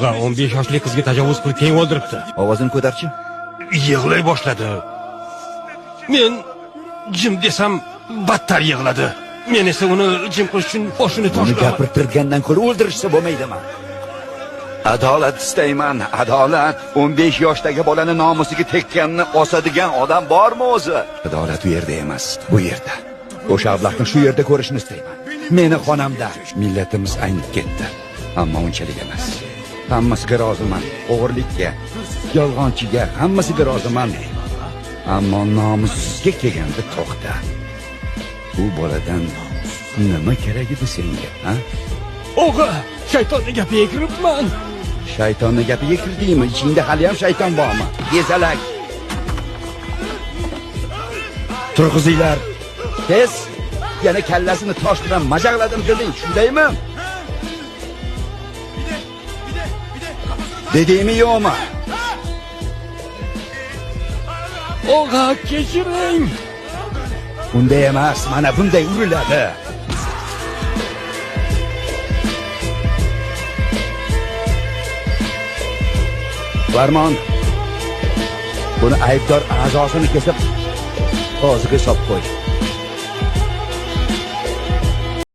15 yoshli qizga tajovuz qilib keyin o'ldiribdi. Ovozini ko'tarchi. Yig'lay boshladi. Men jim desam battar yig'ladi. Men esa uni jim qilish uchun boshini Uni tashladim. gapirtirgandan ko'ra o'ldirishsa bo'lmaydimi? Adolat istayman, adolat. 15 yoshdagi bolani nomusiga tekkanini osadigan odam bormi o'zi? Adolat u yerda emas, bu yerda. O'sha ablahni shu yerda ko'rishni istayman. Meni xonamda. Millatimiz aynib ketdi. Ammo unchalik emas. Hammasiga roziman. O'g'irlikka, yolg'onchiga hammasiga roziman. Ammo nomussizga kelganda to'xta. Bu boladan nima kerak edi senga, ha? O'g'a, shaytonning gapiga kiribman. Shaytonning gapiga kirdingmi? Ichingda hali ham shayton bormi? Gezalak. Turg'izinglar. Tez, yana kallasini tosh bilan majag'ladim deding, shundaymi? Dedingmi yo'qmi? O'g'a, kechiring. Bunday emas, mana bunday uriladi. Farmon. Buni aybdor a'zosini kesib, qoziga solib qo'y.